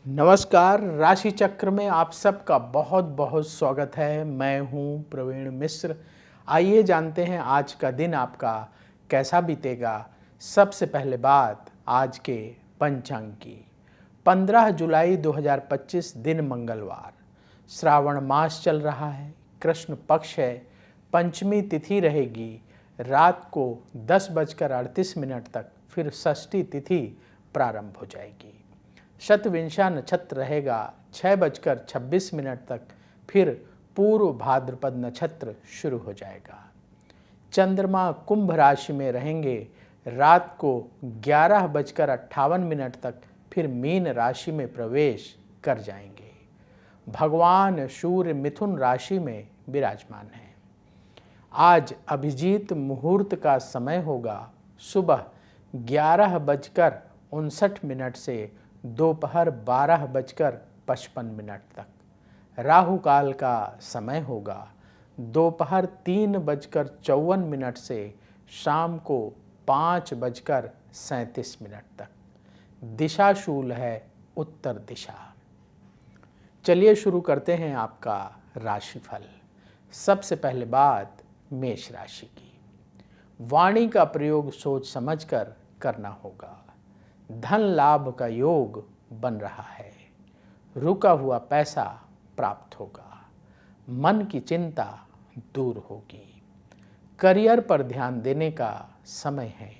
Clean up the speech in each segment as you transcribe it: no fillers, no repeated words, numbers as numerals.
नमस्कार। राशि चक्र में आप सबका बहुत बहुत स्वागत है। मैं हूं प्रवीण मिश्र। आइए जानते हैं आज का दिन आपका कैसा बीतेगा। सबसे पहले बात आज के पंचांग की। 15 जुलाई 2025 दिन मंगलवार, श्रावण मास चल रहा है, कृष्ण पक्ष है, पंचमी तिथि रहेगी रात को 10:38 तक, फिर षष्ठी तिथि प्रारंभ हो जाएगी। शतविंशा नक्षत्र रहेगा 6:26 तक, फिर पूर्व भाद्रपद नक्षत्र शुरू हो जाएगा। चंद्रमा कुंभ राशि में रहेंगे रात को 11:58 तक, फिर मीन राशि में प्रवेश कर जाएंगे। भगवान सूर्य मिथुन राशि में विराजमान है। आज अभिजीत मुहूर्त का समय होगा सुबह 11:59 से दोपहर 12:55 तक। राहु काल का समय होगा दोपहर 3:54 से शाम को 5:37 तक। दिशा शूल है उत्तर दिशा। चलिए शुरू करते हैं आपका राशिफल। सबसे पहले बात मेष राशि की। वाणी का प्रयोग सोच समझकर करना होगा। धन लाभ का योग बन रहा है। रुका हुआ पैसा प्राप्त होगा। मन की चिंता दूर होगी। करियर पर ध्यान देने का समय है।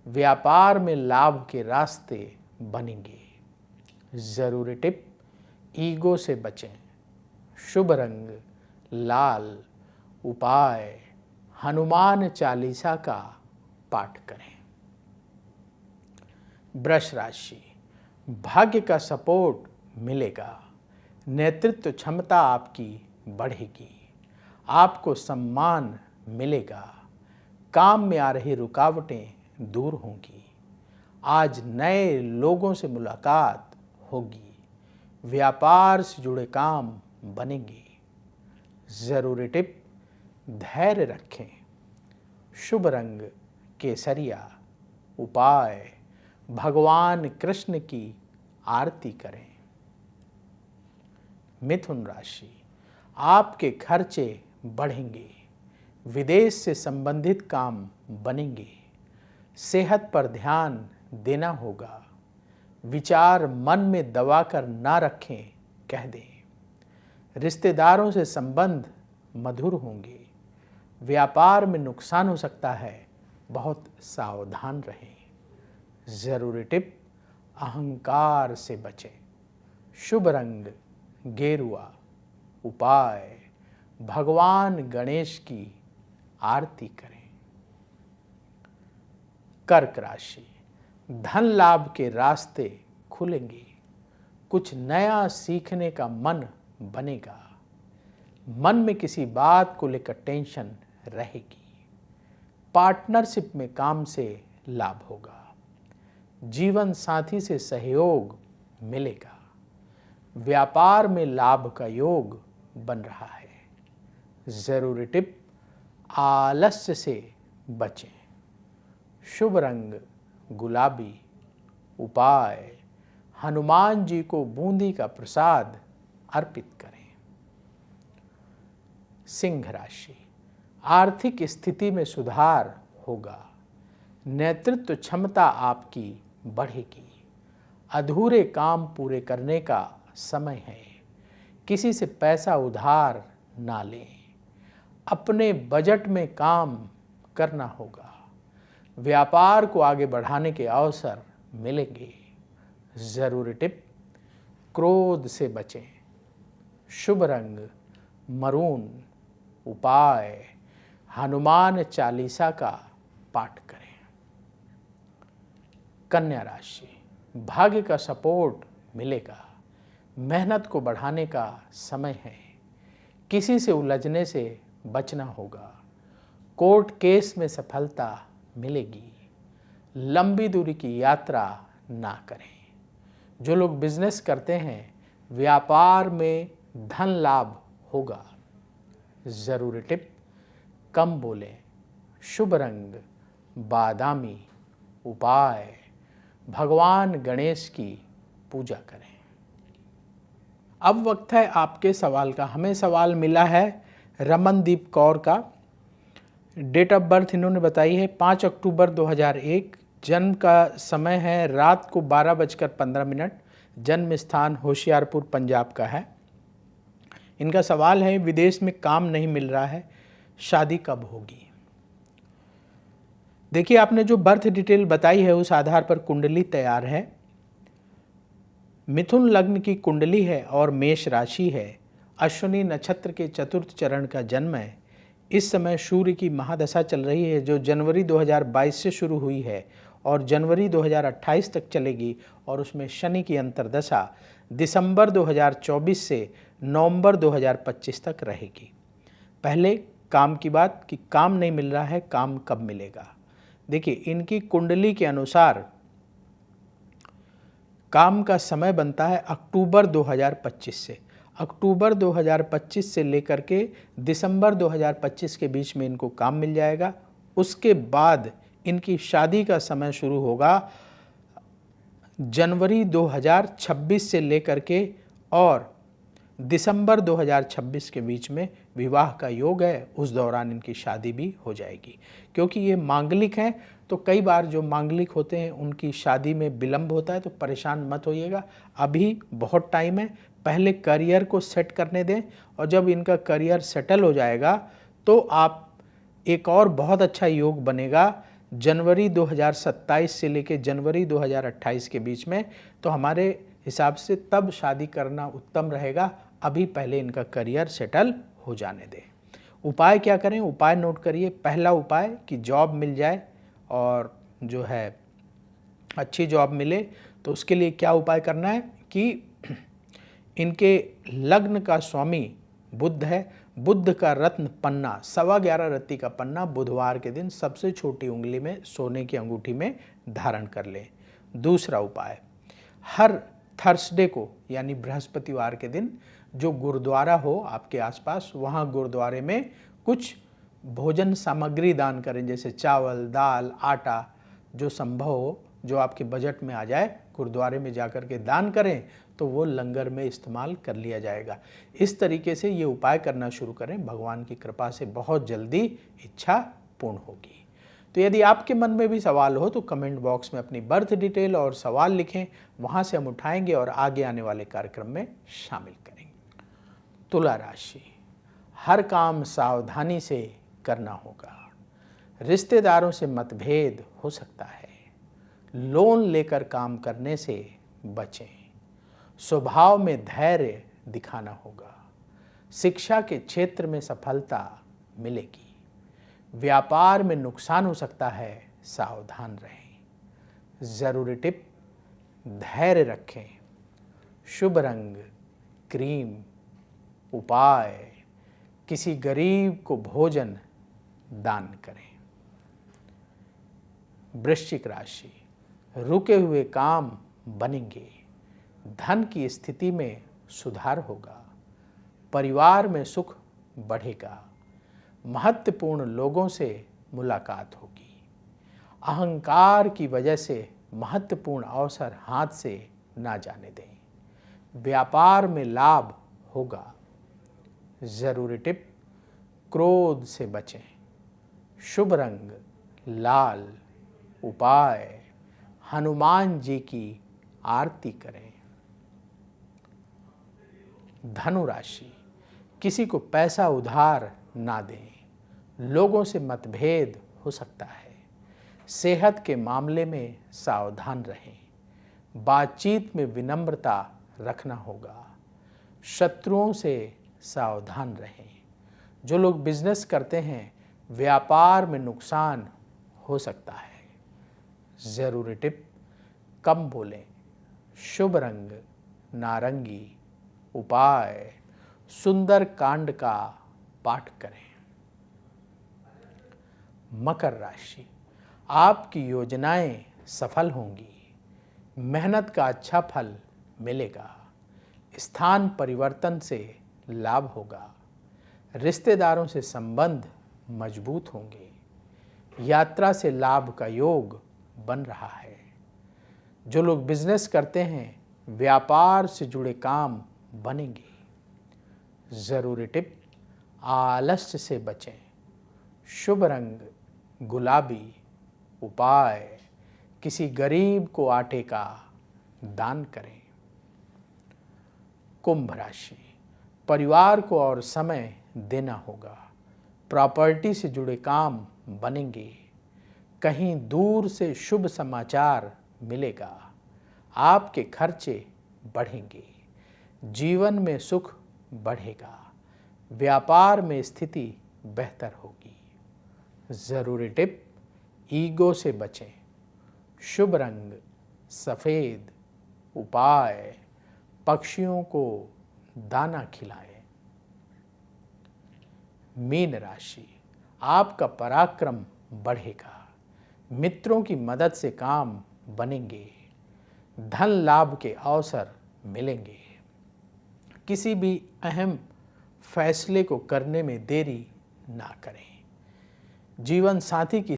व्यापार में लाभ के रास्ते बनेंगे। जरूरी टिप, ईगो से बचें। शुभ रंग लाल। उपाय, हनुमान चालीसा का पाठ करें। वृष राशि, भाग्य का सपोर्ट मिलेगा। नेतृत्व क्षमता आपकी बढ़ेगी। आपको सम्मान मिलेगा। काम में आ रही रुकावटें दूर होंगी। आज नए लोगों से मुलाकात होगी। व्यापार से जुड़े काम बनेंगे। जरूरी टिप, धैर्य रखें। शुभ रंग केसरिया। उपाय, भगवान कृष्ण की आरती करें। मिथुन राशि, आपके खर्चे बढ़ेंगे। विदेश से संबंधित काम बनेंगे। सेहत पर ध्यान देना होगा। विचार मन में दबाकर ना रखें, कह दें। रिश्तेदारों से संबंध मधुर होंगे। व्यापार में नुकसान हो सकता है, बहुत सावधान रहें। जरूरी टिप, अहंकार से बचें। शुभ रंग गेरुआ। उपाय, भगवान गणेश की आरती करें। कर्क राशि, धन लाभ के रास्ते खुलेंगे। कुछ नया सीखने का मन बनेगा। मन में किसी बात को लेकर टेंशन रहेगी। पार्टनरशिप में काम से लाभ होगा। जीवन साथी से सहयोग मिलेगा। व्यापार में लाभ का योग बन रहा है। जरूरी टिप, आलस्य से बचें। शुभ रंग गुलाबी। उपाय, हनुमान जी को बूंदी का प्रसाद अर्पित करें। सिंह राशि, आर्थिक स्थिति में सुधार होगा। नेतृत्व क्षमता आपकी बढ़ेगी। अधूरे काम पूरे करने का समय है। किसी से पैसा उधार ना लें। अपने बजट में काम करना होगा। व्यापार को आगे बढ़ाने के अवसर मिलेंगे। जरूरी टिप, क्रोध से बचें। शुभ रंग मरून। उपाय, हनुमान चालीसा का पाठ करें। कन्या राशि, भाग्य का सपोर्ट मिलेगा। मेहनत को बढ़ाने का समय है। किसी से उलझने से बचना होगा। कोर्ट केस में सफलता मिलेगी। लंबी दूरी की यात्रा ना करें। जो लोग बिजनेस करते हैं, व्यापार में धन लाभ होगा। जरूरी टिप, कम बोलें। शुभ रंग बादामी। उपाय, भगवान गणेश की पूजा करें। अब वक्त है आपके सवाल का। हमें सवाल मिला है रमनदीप कौर का। डेट ऑफ बर्थ इन्होंने बताई है 5 अक्टूबर 2001। जन्म का समय है रात को 12:15। जन्म स्थान होशियारपुर पंजाब का है। इनका सवाल है विदेश में काम नहीं मिल रहा है, शादी कब होगी। देखिए, आपने जो बर्थ डिटेल बताई है उस आधार पर कुंडली तैयार है। मिथुन लग्न की कुंडली है और मेष राशि है। अश्विनी नक्षत्र के चतुर्थ चरण का जन्म है। इस समय सूर्य की महादशा चल रही है जो जनवरी 2022 से शुरू हुई है और जनवरी 2028 तक चलेगी, और उसमें शनि की अंतर्दशा दिसंबर 2024 से नवंबर 2025 तक रहेगी। पहले काम की बात कि काम नहीं मिल रहा है, काम कब मिलेगा। देखिए, इनकी कुंडली के अनुसार काम का समय बनता है अक्टूबर 2025 से। अक्टूबर 2025 से लेकर के दिसंबर 2025 के बीच में इनको काम मिल जाएगा। उसके बाद इनकी शादी का समय शुरू होगा जनवरी 2026 से लेकर के, और दिसंबर 2026 के बीच में विवाह का योग है। उस दौरान इनकी शादी भी हो जाएगी। क्योंकि ये मांगलिक हैं तो कई बार जो मांगलिक होते हैं उनकी शादी में विलंब होता है, तो परेशान मत होइएगा, अभी बहुत टाइम है। पहले करियर को सेट करने दें, और जब इनका करियर सेटल हो जाएगा तो आप एक और बहुत अच्छा योग बनेगा जनवरी 2027 से लेकर जनवरी 2028 के बीच में। तो हमारे हिसाब से तब शादी करना उत्तम रहेगा। अभी पहले इनका करियर सेटल हो जाने दें। उपाय क्या करें, उपाय नोट करिए। पहला उपाय कि जॉब मिल जाए, और जो है अच्छी जॉब मिले, तो उसके लिए क्या उपाय करना है कि इनके लग्न का स्वामी बुध है। बुध का रत्न पन्ना 11.25 रत्ती का पन्ना बुधवार के दिन सबसे छोटी उंगली में सोने की अंगूठी में धारण कर लें। दूसरा उपाय, हर थर्सडे को यानी बृहस्पतिवार के दिन जो गुरुद्वारा हो आपके आसपास, वहाँ गुरुद्वारे में कुछ भोजन सामग्री दान करें, जैसे चावल, दाल, आटा, जो संभव हो, जो आपके बजट में आ जाए, गुरुद्वारे में जाकर के दान करें तो वो लंगर में इस्तेमाल कर लिया जाएगा। इस तरीके से ये उपाय करना शुरू करें, भगवान की कृपा से बहुत जल्दी इच्छा पूर्ण होगी। तो यदि आपके मन में भी सवाल हो तो कमेंट बॉक्स में अपनी बर्थ डिटेल और सवाल लिखें, वहाँ से हम उठाएंगे और आगे आने वाले कार्यक्रम में शामिल करेंगे। तुला राशि, हर काम सावधानी से करना होगा। रिश्तेदारों से मतभेद हो सकता है। लोन लेकर काम करने से बचें। स्वभाव में धैर्य दिखाना होगा। शिक्षा के क्षेत्र में सफलता मिलेगी। व्यापार में नुकसान हो सकता है, सावधान रहें। जरूरी टिप, धैर्य रखें। शुभ रंग क्रीम। उपाय, किसी गरीब को भोजन दान करें। वृश्चिक राशि, रुके हुए काम बनेंगे। धन की स्थिति में सुधार होगा। परिवार में सुख बढ़ेगा। महत्वपूर्ण लोगों से मुलाकात होगी। अहंकार की वजह से महत्वपूर्ण अवसर हाथ से ना जाने दें। व्यापार में लाभ होगा। जरूरी टिप, क्रोध से बचें। शुभ रंग लाल। उपाय, हनुमान जी की आरती करें। धनु राशि, किसी को पैसा उधार ना दें। लोगों से मतभेद हो सकता है। सेहत के मामले में सावधान रहें। बातचीत में विनम्रता रखना होगा। शत्रुओं से सावधान रहें। जो लोग बिजनेस करते हैं, व्यापार में नुकसान हो सकता है। जरूरी टिप, कम बोलें। शुभ रंग नारंगी। उपाय, सुंदर कांड का पाठ करें। मकर राशि, आपकी योजनाएं सफल होंगी। मेहनत का अच्छा फल मिलेगा। स्थान परिवर्तन से लाभ होगा। रिश्तेदारों से संबंध मजबूत होंगे। यात्रा से लाभ का योग बन रहा है। जो लोग बिजनेस करते हैं, व्यापार से जुड़े काम बनेंगे। ज़रूरी टिप, आलस्य से बचें। शुभ रंग गुलाबी। उपाय, किसी गरीब को आटे का दान करें। कुंभ राशि, परिवार को और समय देना होगा। प्रॉपर्टी से जुड़े काम बनेंगे। कहीं दूर से शुभ समाचार मिलेगा। आपके खर्चे बढ़ेंगे। जीवन में सुख बढ़ेगा। व्यापार में स्थिति बेहतर होगी। ज़रूरी टिप, ईगो से बचें। शुभ रंग सफ़ेद। उपाय, पक्षियों को दाना खिलाएं। मीन राशि, आपका पराक्रम बढ़ेगा। मित्रों की मदद से काम बनेंगे। धन लाभ के अवसर मिलेंगे। किसी भी अहम फैसले को करने में देरी ना करें। जीवन साथी की